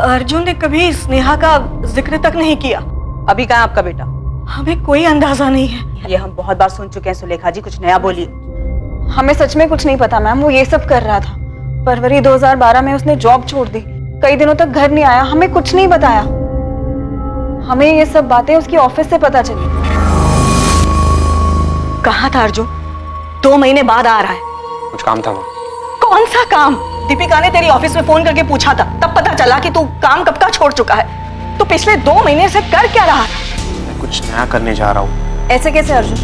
अर्जुन ने कभी स्नेहा का जिक्र तक नहीं किया। अभी कहाँ है आपका बेटा? हमें कोई अंदाजा नहीं है। ये हम बहुत बार सुन चुके हैं सुलेखा जी, कुछ नया बोलिए। हमें सच में कुछ नहीं पता मैम, वो ये सब कर रहा था। फरवरी 2012 में उसने जॉब छोड़ दी, कई दिनों तक घर नहीं आया, हमें कुछ नहीं बताया। हमें ये सब बातें उसकी ऑफिस से पता चली। कहाँ था अर्जुन? 2 महीने बाद आ रहा है। कुछ काम था वो। कौन सा काम? दीपिका ने तेरी ऑफिस में फोन करके पूछा था, तब पता चला कि तू काम कब का छोड़ चुका है। तो पिछले 2 महीने से कर क्या रहा था? मैं कुछ नया करने जा रहा हूँ। ऐसे कैसे अर्जुन?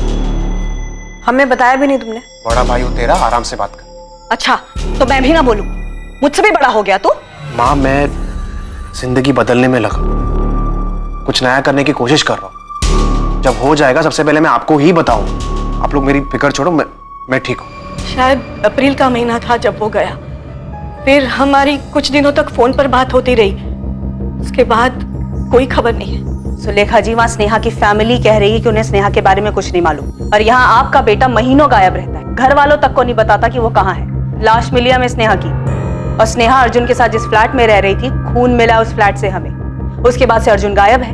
हमें बताया भी नहीं तुमने। बड़ा भाई हो तेरा, आराम से बात कर। अच्छा, तो मैं भी ना बोलूं? मुझसे भी बड़ा हो गया तू। माँ, मैं जिंदगी बदलने में लगा, कुछ नया करने की कोशिश कर रहा हूँ। जब हो जाएगा सबसे पहले मैं आपको ही बताऊं। आप लोग मेरी फिक्र छोड़ो, मैं ठीक हूँ। शायद अप्रैल का महीना था जब वो गया, फिर हमारी कुछ दिनों तक फोन पर बात होती रही, उसके बाद कोई खबर नहीं है। सुलेखा जी, वहाँ स्नेहा की फैमिली कह रही है कि उन्हें स्नेहा के बारे में कुछ नहीं मालूम, और यहाँ आपका बेटा महीनों गायब रहता है, घर वालों तक को नहीं बताता कि वो कहाँ है। लाश मिली हमें स्नेहा की, और स्नेहा अर्जुन के साथ जिस फ्लैट में रह रही थी, खून मिला उस फ्लैट से हमें। उसके बाद से अर्जुन गायब है,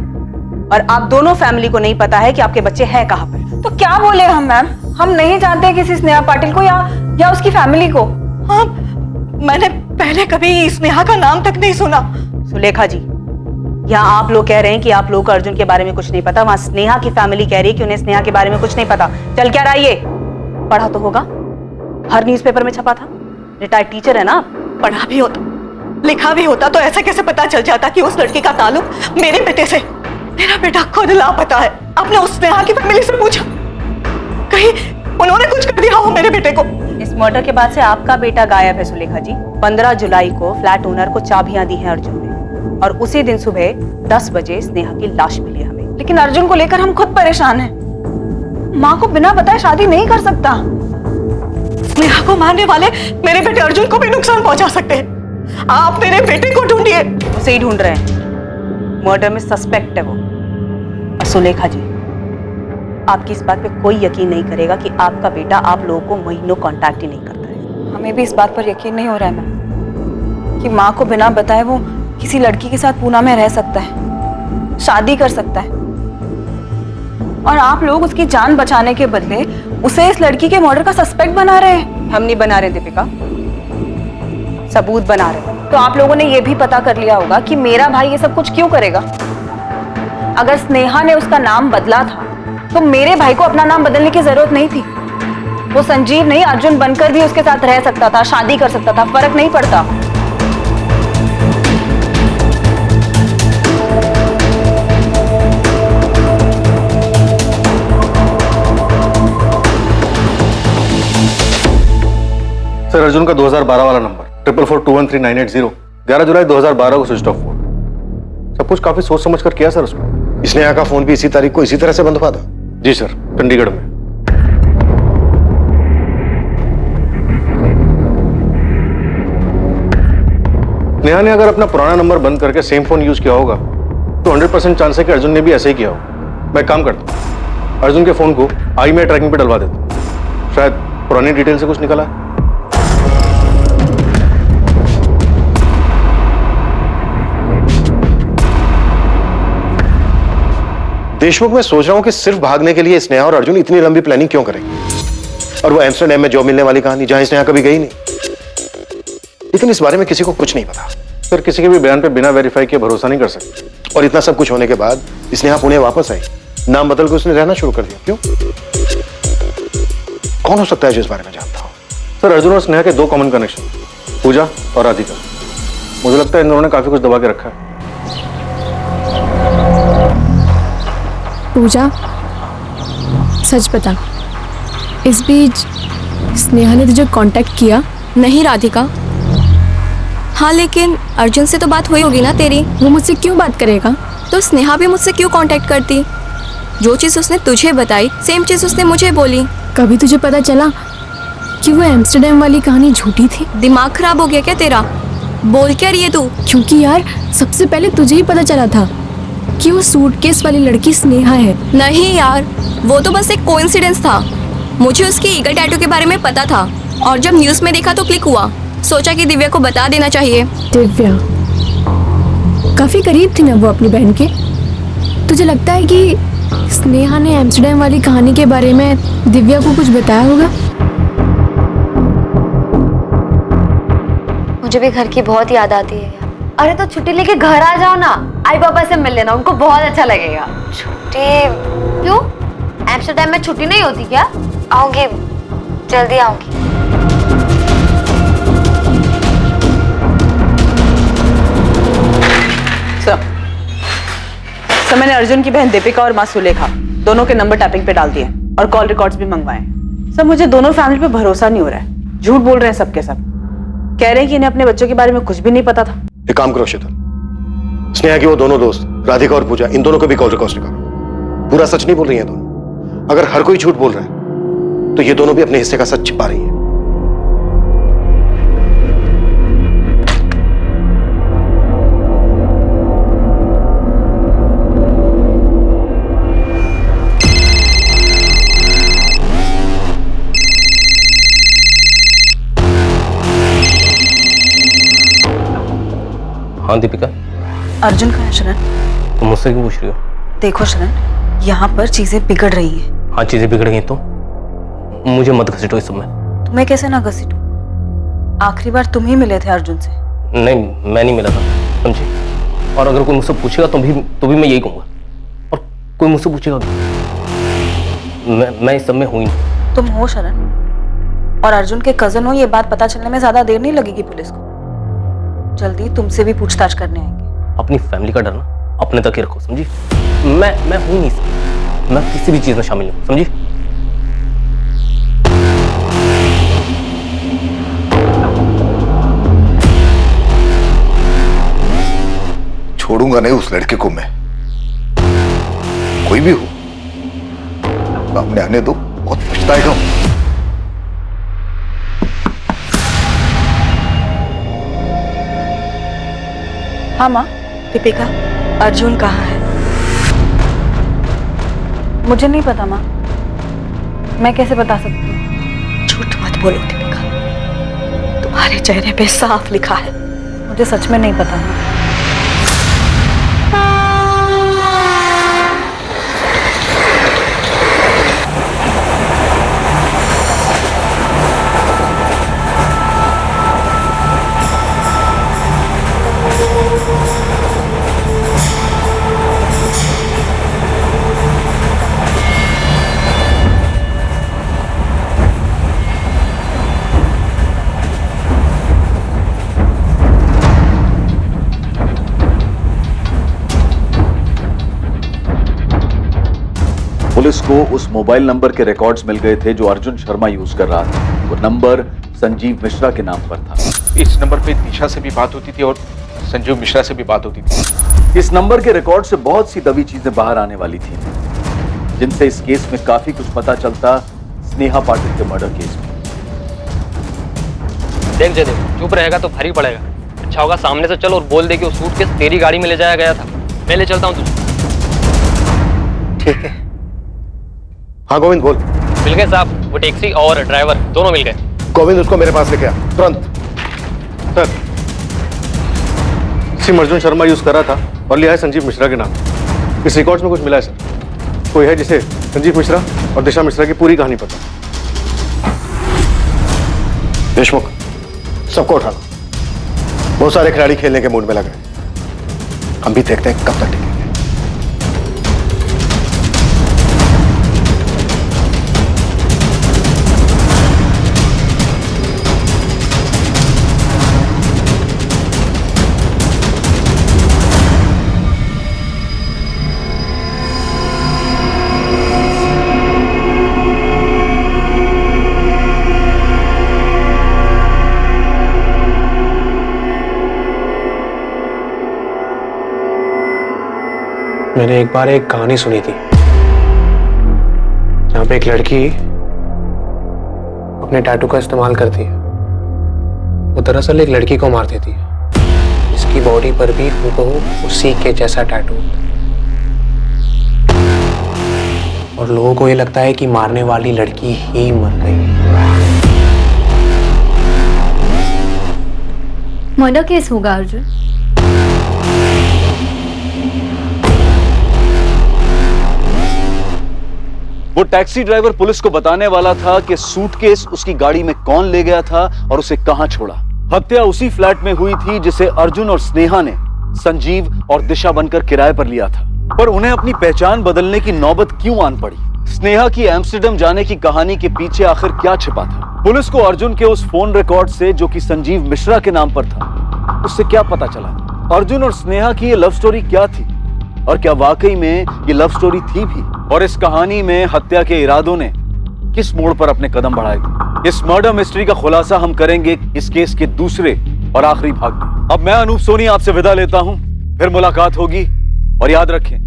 और आप दोनों फैमिली को नहीं पता है कि आपके बच्चे हैं कहाँ पर। तो क्या बोले हम मैम? हम नहीं जानते किसी स्नेहा पाटिल को या उसकी फैमिली को। हाँ, मैंने पहले कभी स्नेहा का नाम तक नहीं सुना। सुलेखा जी, यहाँ आप लोग कह रहे हैं कि आप लोग को अर्जुन के बारे में कुछ नहीं पता, वहाँ स्नेहा की फैमिली कह रही है कि उन्हें स्नेहा के बारे में कुछ नहीं पता। चल क्या रहा ये? पढ़ा तो होगा, हर न्यूज़पेपर में छपा था। रिटायर्ड टीचर है ना? पढ़ा भी होता लिखा भी होता तो ऐसा कैसे पता चल जाता कि उस लड़की का ताल्लुक मेरे बेटे से? मेरा बेटा खुद लापता है। आपने उस स्नेहा की फैमिली से पूछा? कहीं उन्होंने कुछ कर दिया हो मेरे बेटे को? इस मर्डर के बाद से आपका बेटा गायब है सुलेखा जी। 15 जुलाई को फ्लैट ओनर को चाबियां दी हैं अर्जुन ने, और उसी दिन सुबह 10 बजे स्नेहा की लाश मिली हमें। लेकिन अर्जुन को लेकर हम खुद परेशान हैं। माँ को बिना बताए शादी नहीं कर सकता। स्नेहा को मारने वाले मेरे बेटे अर्जुन को भी नुकसान पहुंचा सकते हैं। आप मेरे बेटे को ढूंढिए। उसे ही ढूंढ रहे हैं। मर्डर में सस्पेक्ट है वो। और सुलेखा जी, आपकी इस बात पे कोई यकीन नहीं करेगा कि आपका बेटा आप लोगों को महीनों कांटेक्ट ही नहीं करता है। हमें भी इस बात पर यकीन नहीं हो रहा है मैम कि माँ को बिना बताए वो किसी लड़की के साथ पूना में रह सकता है, शादी कर सकता है, और आप लोग उसकी जान बचाने के बदले उसे इस लड़की के मर्डर का सस्पेक्ट बना रहे हैं। हम नहीं बना रहे दीपिका, सबूत बना रहे हैं। तो आप लोगों ने ये भी पता कर लिया होगा कि मेरा भाई ये सब कुछ क्यों करेगा। अगर स्नेहा ने उसका नाम बदला था तो मेरे भाई को अपना नाम बदलने की जरूरत नहीं थी। वो संजीव नहीं, अर्जुन बनकर भी उसके साथ रह सकता था, शादी कर सकता था, फर्क नहीं पड़ता। सर, अर्जुन का 2012 वाला नंबर 44413980 11 जुलाई 2012 को स्विच ऑफ हुआ। सब कुछ काफी सोच समझ कर किया सर उसमें। स्नेहा का फोन भी इसी तारीख को इसी तरह से बंद हुआ था। जी सर, चंडीगढ़ में। नेहा ने अगर अपना पुराना नंबर बंद करके सेम फोन यूज किया होगा तो 100% चांस है कि अर्जुन ने भी ऐसे ही किया होगा। मैं काम करता हूं, अर्जुन के फोन को आई में ट्रैकिंग पे डलवा देता हूं। शायद पुरानी डिटेल से कुछ निकला है। देशमुख, मैं सोच रहा हूं कि सिर्फ भागने के लिए स्नेहा और अर्जुन इतनी लंबी प्लानिंग क्यों करेंगे। और वो एम्स्टरडैम में जॉब मिलने वाली कहानी जहां स्नेहा कभी गई नहीं। लेकिन इस बारे में किसी को कुछ नहीं पता। सर, किसी के भी बयान पे बिना वेरीफाई किए भरोसा नहीं कर सकते। और इतना सब कुछ होने के बाद स्नेहा पुणे वापस आई, नाम बदल के उसने रहना शुरू कर दिया। क्यों? कौन हो सकता है जो इस बारे में जानता हो? सर, अर्जुन और स्नेहा के 2 कॉमन कनेक्शन, पूजा और राधिका। मुझे लगता है इन दोनों ने काफी कुछ दबा के रखा है। पूजा, सच बता, इस बीच स्नेहा ने तुझे कांटेक्ट किया? नहीं राधिका। हाँ, लेकिन अर्जुन से तो बात हुई होगी ना तेरी। वो मुझसे क्यों बात करेगा? तो स्नेहा भी मुझसे क्यों कांटेक्ट करती? जो चीज़ उसने तुझे बताई सेम चीज़ उसने मुझे बोली। कभी तुझे पता चला कि वो एम्स्टरडैम वाली कहानी झूठी थी? दिमाग खराब हो गया क्या तेरा? बोल क्या रही है तू? क्योंकि यार सबसे पहले तुझे ही पता चला था कि वो सूटकेस वाली लड़की स्नेहा है। नहीं यार, वो तो बस एक कोइंसिडेंस था। मुझे उसके ईगल टैटू के बारे में पता था, और जब न्यूज़ में देखा तो क्लिक हुआ। सोचा कि दिव्या को बता देना चाहिए। दिव्या काफी करीब थी ना वो अपनी बहन के। तुझे लगता है कि स्नेहा ने एम्स्टरडैम वाली कहानी के बारे में दिव्या को कुछ बताया होगा? मुझे भी घर की बहुत याद आती है। अरे तो छुट्टी लेके घर आ जाओ ना, आई पापा से मिल लेना, उनको बहुत अच्छा लगेगा। छुट्टी क्यों? एम्स्टरडैम में छुट्टी नहीं होती क्या? आऊंगी, जल्दी आऊंगी। सर, मैंने अर्जुन की बहन दीपिका और माँ सुलेखा दोनों के नंबर टैपिंग पे डाल दिए और कॉल रिकॉर्ड्स भी मंगवाए। सर, मुझे दोनों फैमिली पे भरोसा नहीं हो रहा है। झूठ बोल रहे हैं सबके सब। कह रहे हैं कि इन्हें अपने बच्चों के बारे में कुछ भी नहीं पता था। एक काम करो शीतल, स्नेहा की वो दोनों दोस्त राधिका और पूजा, इन दोनों को भी कॉल रिकॉर्ड निकालो। पूरा सच नहीं बोल रही हैं दोनों। अगर हर कोई झूठ बोल रहा है तो ये दोनों भी अपने हिस्से का सच छिपा रही हैं। हाँ दीपिका। अर्जुन कहाँ है शरण? तुम मुझसे क्यों पूछ रही हो? देखो शरण, यहाँ पर चीजें बिगड़ रही हैं। हाँ, चीजें बिगड़ गई तो मुझे मत घसीटो इस समय। तुम्हें कैसे ना घसीटूं? आखिरी बार तुम ही मिले थे अर्जुन से। नहीं, मैं नहीं मिला था, समझी? और अगर कोई मुझसे पूछेगा तो भी मैं यही कहूंगा। और कोई मुझसे पूछेगा मैं इस सब में हूं ही नहीं। तुम हो शरण, और अर्जुन के कजन हो, ये बात पता चलने में ज्यादा देर नहीं लगेगी पुलिस को। जल्दी तुमसे भी पूछताछ करने आएंगे। अपनी फैमिली का डर ना अपने तक ही रखो, समझी? मैं हूं नहीं सर, मैं किसी भी चीज में शामिल नहीं, समझी? छोड़ूंगा नहीं उस लड़के को मैं, कोई भी हो। सामने आने दो, बहुत पछताएगा। हाँ माँ। दीपिका, अर्जुन कहाँ है? मुझे नहीं पता माँ, मैं कैसे बता सकती हूँ? झूठ मत बोलो दीपिका, तुम्हारे चेहरे पे साफ लिखा है। मुझे सच में नहीं पता माँ। पुलिस को उस मोबाइल नंबर के रिकॉर्ड्स मिल गए थे जो अर्जुन शर्मा यूज कर रहा था। वो नंबर संजीव मिश्रा के नाम पर था। इस नंबर पे दिशा से भी बात होती थी और संजीव मिश्रा से भी बात होती थी। इस नंबर के रिकॉर्ड से बहुत सी दबी चीजें बाहर आने वाली थी, जिनसे इस केस में काफी कुछ पता चलता स्नेहा पाटिल के मर्डर केस में। देख जय देव, चुप रहेगा तो भारी पड़ेगा। अच्छा होगा सामने से चल और बोल दे कि वो सूटकेस तेरी गाड़ी में ले जाया गया था। मैं ले चलता हूँ तुझे। ठीक है। हाँ गोविंद बोल। मिल गए साहब, वो टैक्सी और ड्राइवर दोनों मिल गए। गोविंद उसको मेरे पास लेके आ तुरंत। Sir, SIM Arjun Sharma use कर रहा था और लिया है संजीव मिश्रा के नाम। इस रिकॉर्ड्स में कुछ मिला है सर। कोई है जिसे संजीव मिश्रा और दिशा मिश्रा की पूरी कहानी पता। देशमुख, सबको उठाना। बहुत सारे खिलाड़ी खेलने के मूड में लग रहे हैं। हम भी देखते हैं कब तक टिकेंगे। मैंने एक बार एक कहानी सुनी थी जहां पे एक लड़की अपने टैटू का इस्तेमाल करती है। वो दरअसल एक लड़की को मार देती है, इसकी बॉडी पर भी हूबहू उसी के जैसा टैटू होता है और लोगों को ये लगता है कि मारने वाली लड़की ही मर गई। मर्डर केस होगा अर्जुन। वो टैक्सी ड्राइवर पुलिस को बताने वाला था कि सूटकेस उसकी गाड़ी में कौन ले गया था और उसे कहां छोड़ा। हत्या उसी फ्लैट में हुई थी जिसे अर्जुन और स्नेहा ने संजीव और दिशा बनकर किराए पर लिया था। पर उन्हें अपनी पहचान बदलने की नौबत क्यों आन पड़ी? स्नेहा की एम्स्टर्डम जाने की कहानी के पीछे आखिर क्या छिपा था? पुलिस को अर्जुन के उस फोन रिकॉर्ड से जो कि संजीव मिश्रा के नाम पर था, उससे क्या पता चला? अर्जुन और स्नेहा की ये लव स्टोरी क्या थी और क्या वाकई में ये लव स्टोरी थी भी? और इस कहानी में हत्या के इरादों ने किस मोड़ पर अपने कदम बढ़ाए थे? इस मर्डर मिस्ट्री का खुलासा हम करेंगे इस केस के दूसरे और आखिरी भाग में। अब मैं अनूप सोनी आपसे विदा लेता हूं, फिर मुलाकात होगी। और याद रखें,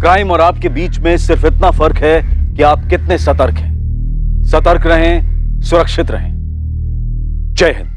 क्राइम और आपके बीच में सिर्फ इतना फर्क है कि आप कितने सतर्क हैं। सतर्क रहें, सुरक्षित रहें। जय हिंद।